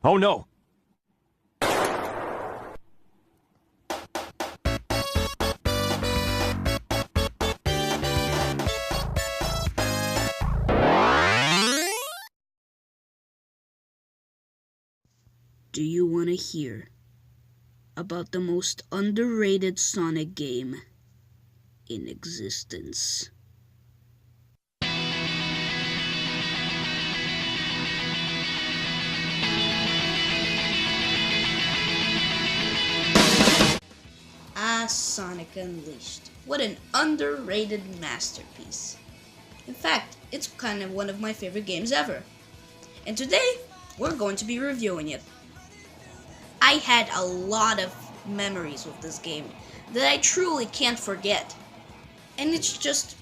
Oh no! Do you want to hear about the most underrated Sonic game in existence? Sonic Unleashed. What an underrated masterpiece. In fact, it's kind of one of my favorite games ever. And today, we're going to be reviewing it. I had a lot of memories with this game that I truly can't forget. And it's just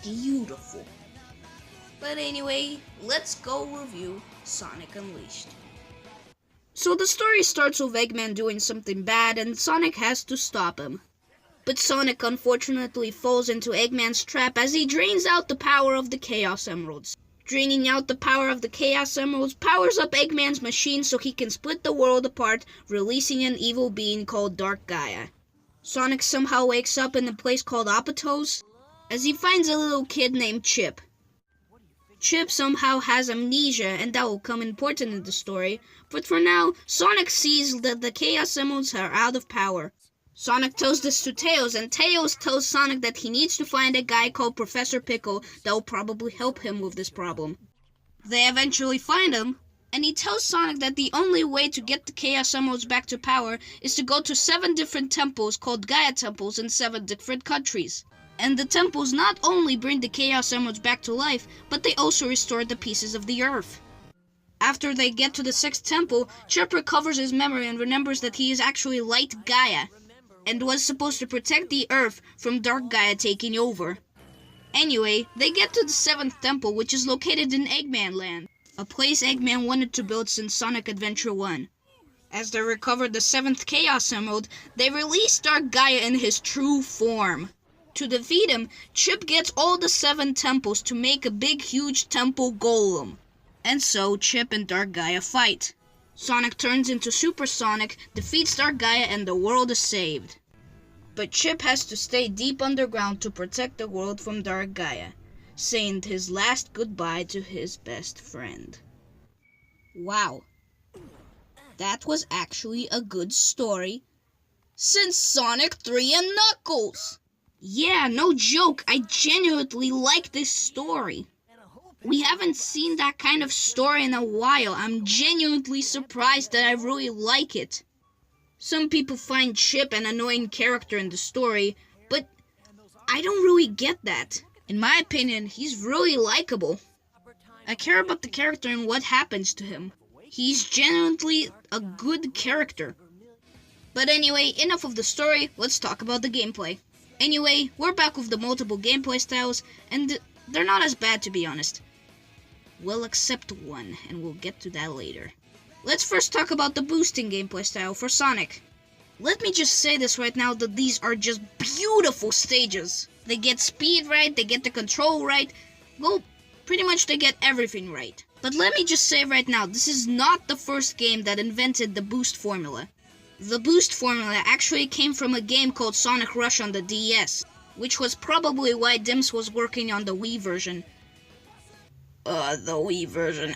beautiful. But anyway, let's go review Sonic Unleashed. So the story starts with Eggman doing something bad and Sonic has to stop him. But Sonic unfortunately falls into Eggman's trap as he drains out the power of the Chaos Emeralds. Draining out the power of the Chaos Emeralds powers up Eggman's machine so he can split the world apart, releasing an evil being called Dark Gaia. Sonic somehow wakes up in a place called Apatow as he finds a little kid named Chip. Chip somehow has amnesia, and that will come important in the story, but for now, Sonic sees that the Chaos Emeralds are out of power. Sonic tells this to Tails, and Tails tells Sonic that he needs to find a guy called Professor Pickle that will probably help him with this problem. They eventually find him, and he tells Sonic that the only way to get the Chaos Emeralds back to power is to go to 7 different temples called Gaia Temples in 7 different countries. And the temples not only bring the Chaos Emeralds back to life, but they also restore the pieces of the Earth. After they get to the 6th temple, Chip recovers his memory and remembers that he is actually Light Gaia, and was supposed to protect the Earth from Dark Gaia taking over. Anyway, they get to the 7th temple, which is located in Eggman Land, a place Eggman wanted to build since Sonic Adventure 1. As they recover the 7th Chaos Emerald, they release Dark Gaia in his true form. To defeat him, Chip gets all the 7 temples to make a big huge temple golem. And so, Chip and Dark Gaia fight. Sonic turns into Super Sonic, defeats Dark Gaia, and the world is saved. But Chip has to stay deep underground to protect the world from Dark Gaia, saying his last goodbye to his best friend. Wow. That was actually a good story. Since Sonic 3 and Knuckles! Yeah, no joke, I genuinely like this story. We haven't seen that kind of story in a while. I'm genuinely surprised that I really like it. Some people find Chip an annoying character in the story, but I don't really get that. In my opinion, he's really likable. I care about the character and what happens to him. He's genuinely a good character. But anyway, enough of the story, let's talk about the gameplay. Anyway, we're back with the multiple gameplay styles, and they're not as bad to be honest. Well, except one, and we'll get to that later. Let's first talk about the boosting gameplay style for Sonic. Let me just say this right now that these are just beautiful stages. They get speed right, they get the control right, well, pretty much they get everything right. But let me just say right now, this is not the first game that invented the boost formula. The boost formula actually came from a game called Sonic Rush on the DS, which was probably why Dims was working on the Wii version. The Wii version.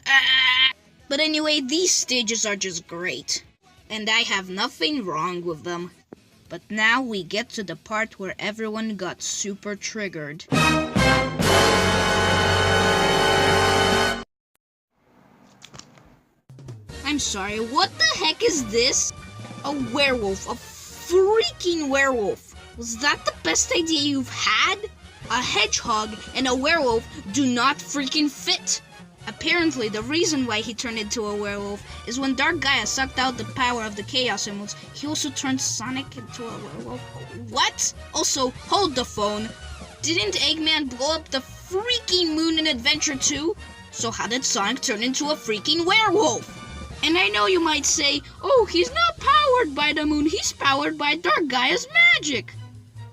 But anyway, these stages are just great, and I have nothing wrong with them. But now we get to the part where everyone got super triggered. I'm sorry, what the heck is this? A werewolf, a freaking werewolf. Was that the best idea you've had? A hedgehog and a werewolf do not freaking fit. Apparently, the reason why he turned into a werewolf is when Dark Gaia sucked out the power of the Chaos Emeralds, he also turned Sonic into a werewolf. What? Also, hold the phone. Didn't Eggman blow up the freaking moon in Adventure 2? So how did Sonic turn into a freaking werewolf? And I know you might say, oh, he's not powered by the moon, he's powered by Dark Gaia's magic.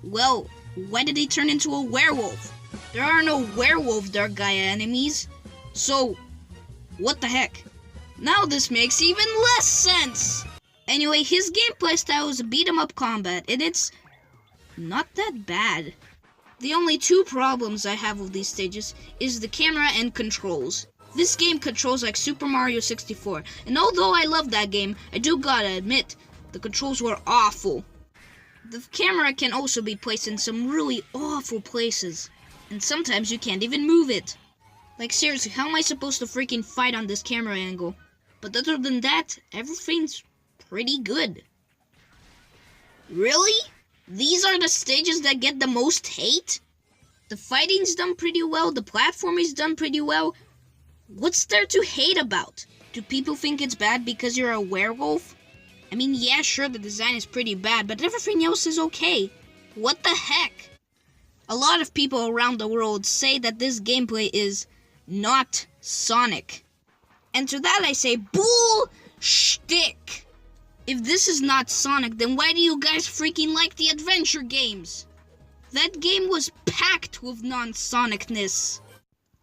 Well, why did he turn into a werewolf? There are no werewolf Dark Gaia enemies. So, what the heck? Now this makes even less sense! Anyway, his gameplay style is beat-em-up combat, and it's not that bad. The only two problems I have with these stages is the camera and controls. This game controls like Super Mario 64, and although I love that game, I do gotta admit, the controls were awful. The camera can also be placed in some really awful places, and sometimes you can't even move it. Like seriously, how am I supposed to freaking fight on this camera angle? But other than that, everything's pretty good. Really? These are the stages that get the most hate? The fighting's done pretty well, the platforming's done pretty well. What's there to hate about? Do people think it's bad because you're a werewolf? I mean, yeah, sure, the design is pretty bad, but everything else is okay. What the heck? A lot of people around the world say that this gameplay is not Sonic. And to that I say, bull-shtick! If this is not Sonic, then why do you guys freaking like the adventure games? That game was packed with non-Sonicness.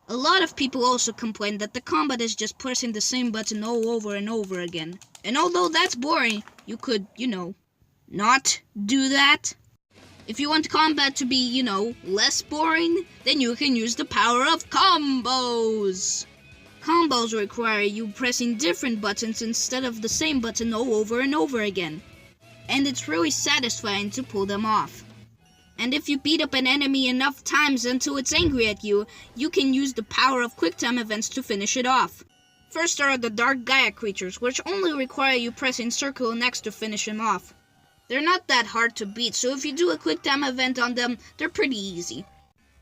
A lot of people also complain that the combat is just pressing the same button all over and over again. And although that's boring, you could, not do that. If you want combat to be, less boring, then you can use the power of combos. Combos require you pressing different buttons instead of the same button all over and over again. And it's really satisfying to pull them off. And if you beat up an enemy enough times until it's angry at you, you can use the power of QuickTime events to finish it off. First are the Dark Gaia creatures, which only require you pressing circle and X to finish them off. They're not that hard to beat, so if you do a QuickTime event on them, they're pretty easy.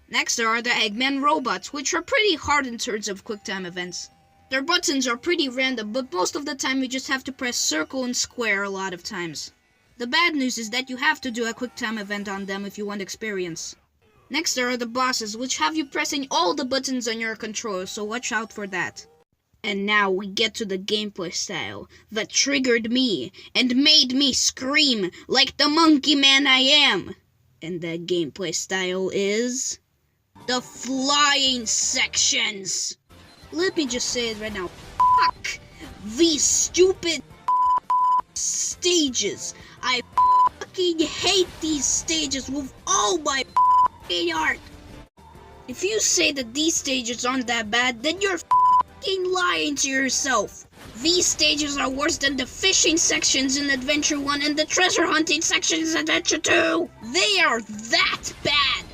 Next there are the Eggman robots, which are pretty hard in terms of QuickTime events. Their buttons are pretty random, but most of the time you just have to press circle and square a lot of times. The bad news is that you have to do a QuickTime event on them if you want experience. Next there are the bosses, which have you pressing all the buttons on your controller, so watch out for that. And now we get to the gameplay style that triggered me and made me scream like the monkey man I am. And that gameplay style is the flying sections. Let me just say it right now. Fuck these stupid stages. I fucking hate these stages with all my fucking heart. If you say that these stages aren't that bad, then you're fucking lying to yourself. These stages are worse than the fishing sections in Adventure 1 and the treasure hunting sections in Adventure 2. They are that bad.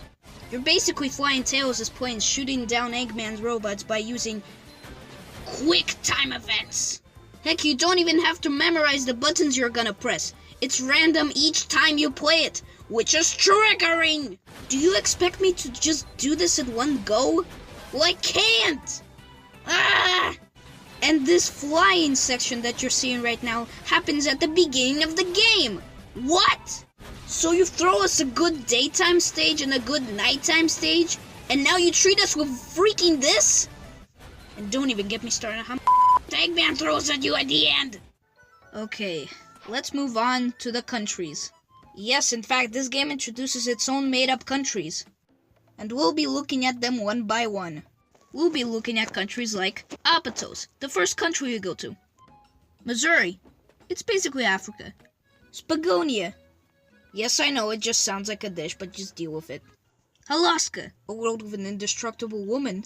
You're basically flying Tails' planes shooting down Eggman's robots by using quick time events. Heck, you don't even have to memorize the buttons you're gonna press. It's random each time you play it, which is triggering. Do you expect me to just do this in one go? Well, I can't. Ah! And this flying section that you're seeing right now happens at the beginning of the game. What? So you throw us a good daytime stage and a good nighttime stage, and now you treat us with freaking this? And don't even get me started on how Eggman throws at you at the end. Okay, let's move on to the countries. Yes, in fact, this game introduces its own made-up countries. And we'll be looking at them one by one. We'll be looking at countries like Apatos, the first country you go to. Missouri, it's basically Africa. Spagonia. Yes, I know, it just sounds like a dish, but just deal with it. Alaska, a world with an indestructible woman.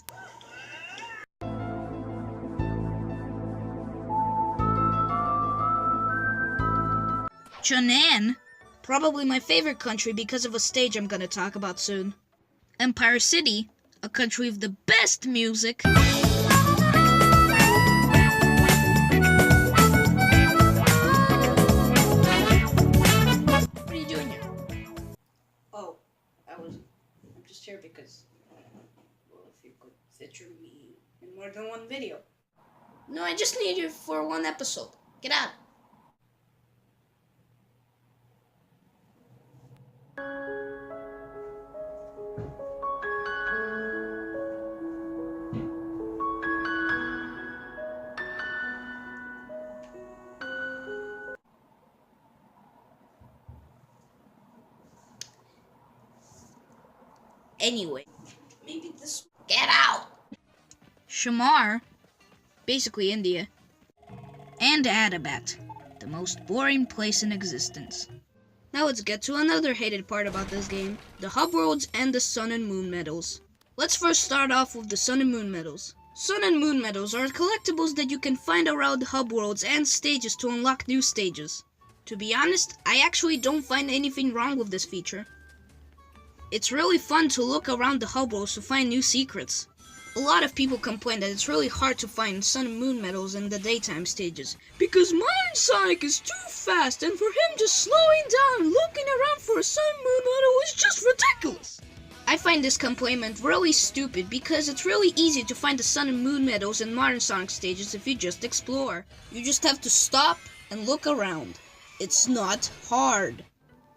Chennai, probably my favorite country because of a stage I'm gonna talk about soon. Empire City, a country with the best music. What are you doing here? Oh, I'm just here because, well, if you could feature me in more than one video. No, I just need you for one episode. Get out. Anyway, maybe this. Get out! Shamar, basically India. and Adabat, the most boring place in existence. Now let's get to another hated part about this game, the hub worlds and the Sun and Moon medals. Let's first start off with the Sun and Moon medals. Sun and Moon medals are collectibles that you can find around hub worlds and stages to unlock new stages. To be honest, I actually don't find anything wrong with this feature. It's really fun to look around the hub worlds to find new secrets. A lot of people complain that it's really hard to find Sun and Moon medals in the daytime stages because Modern Sonic is too fast, and for him just slowing down and looking around for a Sun and Moon medal is just ridiculous. I find this complaint really stupid because it's really easy to find the Sun and Moon medals in Modern Sonic stages if you just explore. You just have to stop and look around. It's not hard.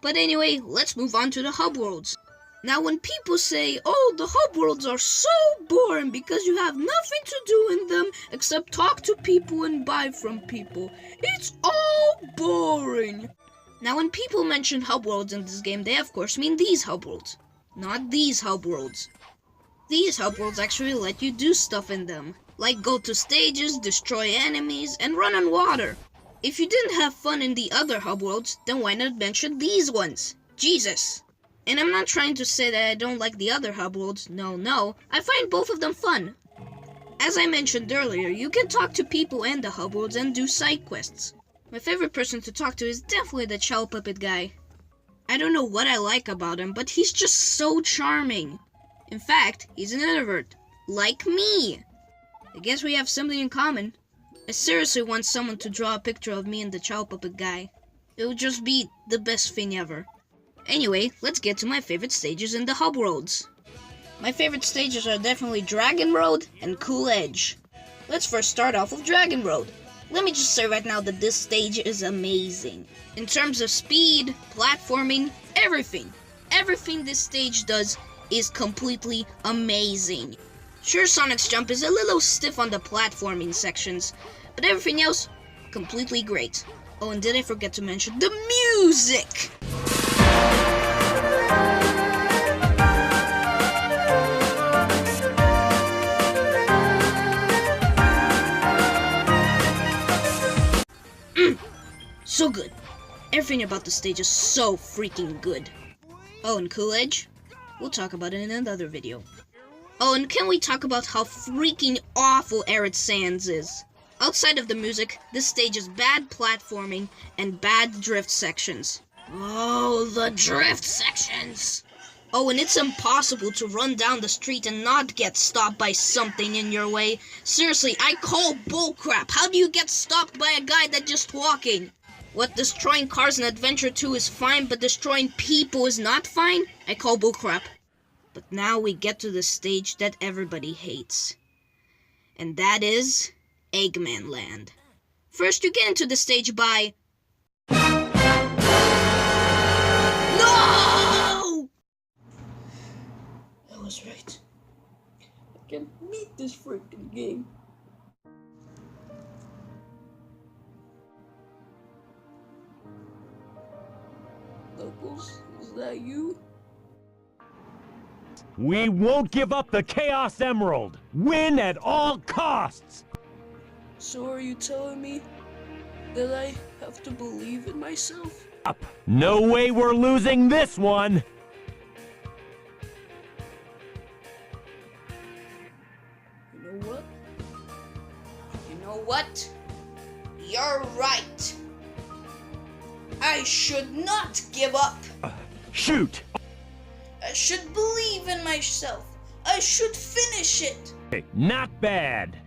But anyway, let's move on to the hub worlds. Now when people say, oh, the hub worlds are so boring because you have nothing to do in them except talk to people and buy from people, it's all boring. Now when people mention hub worlds in this game, they of course mean these hub worlds, not these hub worlds. These hub worlds actually let you do stuff in them, like go to stages, destroy enemies, and run on water. If you didn't have fun in the other hub worlds, then why not mention these ones? Jesus! And I'm not trying to say that I don't like the other hub worlds, no, I find both of them fun. As I mentioned earlier, you can talk to people in the hub worlds and do side quests. My favorite person to talk to is definitely the Chow Puppet guy. I don't know what I like about him, but he's just so charming. In fact, he's an introvert, like me. I guess we have something in common. I seriously want someone to draw a picture of me and the Chow Puppet guy. It would just be the best thing ever. Anyway, let's get to my favorite stages in the hub worlds. My favorite stages are definitely Dragon Road and Cool Edge. Let's first start off with Dragon Road. Let me just say right now that this stage is amazing. In terms of speed, platforming, everything this stage does is completely amazing. Sure, Sonic's jump is a little stiff on the platforming sections, but everything else, completely great. Oh, and did I forget to mention the music? So good. Everything about the stage is so freaking good. Oh, and Cool Edge? We'll talk about it in another video. Oh, and can we talk about how freaking awful Arid Sands is? Outside of the music, this stage is bad platforming and bad drift sections. Oh, the drift sections! Oh, and it's impossible to run down the street and not get stopped by something in your way. Seriously, I call bullcrap. How do you get stopped by a guy that's just walking? What, destroying cars in Adventure 2 is fine, but destroying people is not fine? I call bullcrap. But now we get to the stage that everybody hates. And that is Eggman Land. First, you get into the stage by... No! I was right. I can't beat this freaking game. Knuckles, is that you? We won't give up the Chaos Emerald! Win at all costs! So are you telling me that I have to believe in myself? Up. No way we're losing this one! You know what? You know what? You're right. I should not give up. Shoot! I should believe in myself. I should finish it. Not bad.